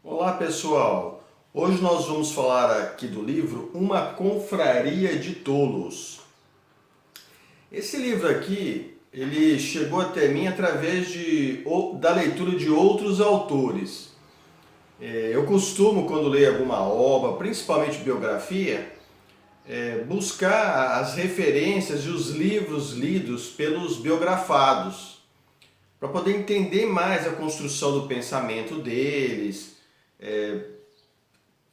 Olá pessoal, hoje nós vamos falar aqui do livro Uma Confraria de Tolos. Esse livro aqui, ele chegou até mim através da leitura de outros autores. Eu costumo, quando leio alguma obra, principalmente biografia, buscar as referências e os livros lidos pelos biografados, para poder entender mais a construção do pensamento deles,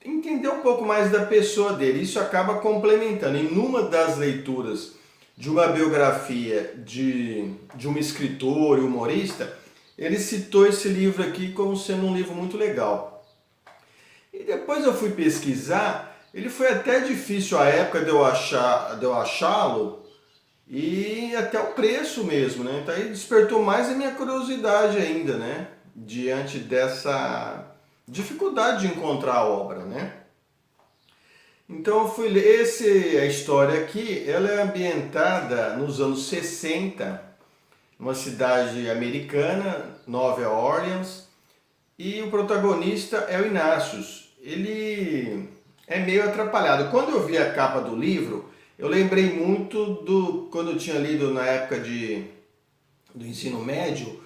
entender um pouco mais da pessoa dele. Isso acaba complementando. Em uma das leituras de uma biografia de um escritor e humorista, ele citou esse livro aqui como sendo um livro muito legal. E depois eu fui pesquisar, ele foi até difícil à época de eu achá-lo, e até o preço mesmo, né? Então aí despertou mais a minha curiosidade ainda, né? Diante dessa dificuldade de encontrar a obra, né? Então eu fui ler a história aqui, ela é ambientada nos anos 60, numa cidade americana, Nova Orleans, e o protagonista é o Inácius. Ele é meio atrapalhado. Quando eu vi a capa do livro, eu lembrei muito do quando eu tinha lido na época do ensino médio,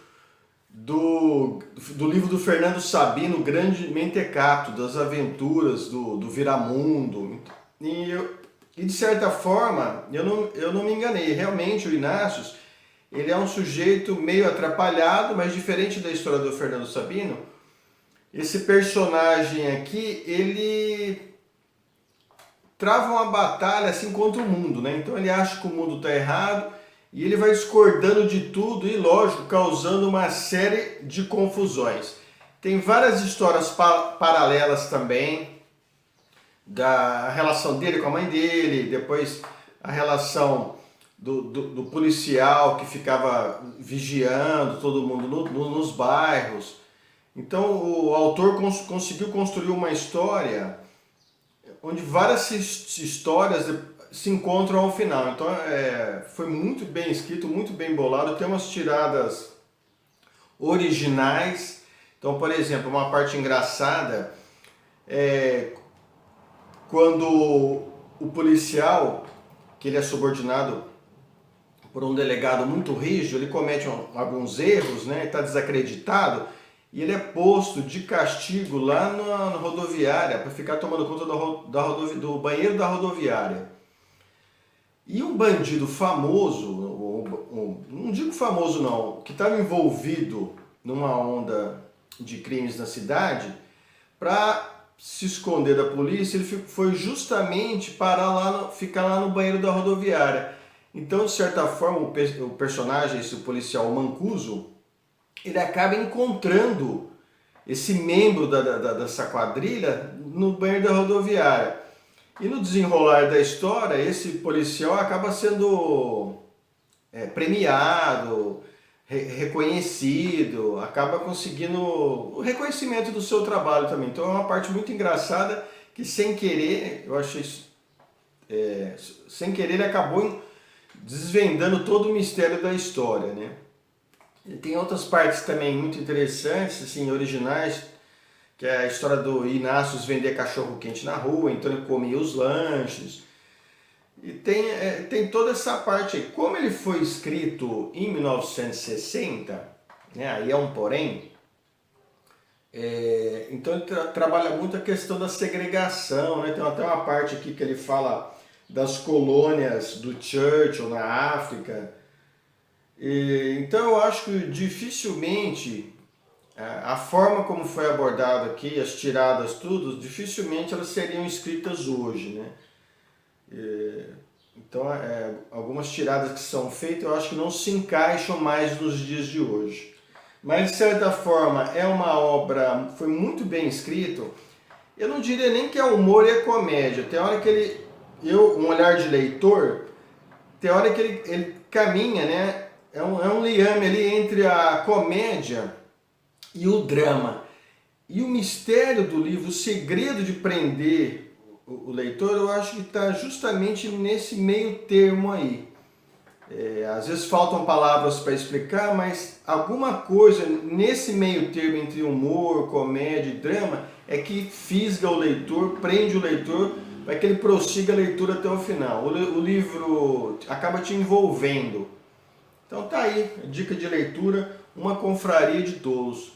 do livro do Fernando Sabino, Grande Mentecato, das aventuras do Viramundo. E de certa forma, eu não me enganei. Realmente o Inácio, ele é um sujeito meio atrapalhado, mas diferente da história do Fernando Sabino, esse personagem aqui, ele trava uma batalha assim contra o mundo, né? Então ele acha que o mundo está errado e ele vai discordando de tudo e, lógico, causando uma série de confusões. Tem várias histórias paralelas também, da relação dele com a mãe dele, depois a relação do policial que ficava vigiando todo mundo nos bairros. Então o autor conseguiu construir uma história onde várias histórias se encontram ao final. Então foi muito bem escrito, muito bem bolado, tem umas tiradas originais. Então, por exemplo, uma parte engraçada é quando o policial, que ele é subordinado por um delegado muito rígido, ele comete alguns erros, né, está desacreditado, e ele é posto de castigo lá na rodoviária para ficar tomando conta do banheiro da rodoviária. E um bandido famoso, não digo famoso não, que estava envolvido numa onda de crimes na cidade, para se esconder da polícia, ele foi justamente ficar lá no banheiro da rodoviária. Então, de certa forma, o personagem, esse policial Mancuso, ele acaba encontrando esse membro dessa quadrilha no banheiro da rodoviária. E no desenrolar da história, esse policial acaba sendo premiado, reconhecido, acaba conseguindo o reconhecimento do seu trabalho também. Então é uma parte muito engraçada que, sem querer, eu achei, sem querer, ele acabou desvendando todo o mistério da história, né? E tem outras partes também muito interessantes, assim, originais, que é a história do Inácio vender cachorro quente na rua, então ele comia os lanches. E tem toda essa parte aí. Como ele foi escrito em 1960, né, aí é um porém, então ele trabalha muito a questão da segregação, né? Tem até uma parte aqui que ele fala das colônias do Churchill na África. Então eu acho que dificilmente a forma como foi abordado aqui, as tiradas, tudo, dificilmente elas seriam escritas hoje, né? Então, algumas tiradas que são feitas eu acho que não se encaixam mais nos dias de hoje. Mas, de certa forma, é uma obra, foi muito bem escrito. Eu não diria nem que é humor e é comédia. Tem hora que um olhar de leitor, tem hora que ele caminha, né? É um liame ali entre a comédia e o drama. E o mistério do livro, o segredo de prender o leitor, eu acho que está justamente nesse meio termo aí. Às vezes faltam palavras para explicar, mas alguma coisa nesse meio termo entre humor, comédia e drama é que fisga o leitor, prende o leitor para que ele prossiga a leitura até o final. O livro acaba te envolvendo. Então tá aí, dica de leitura, Uma Confraria de Tolos.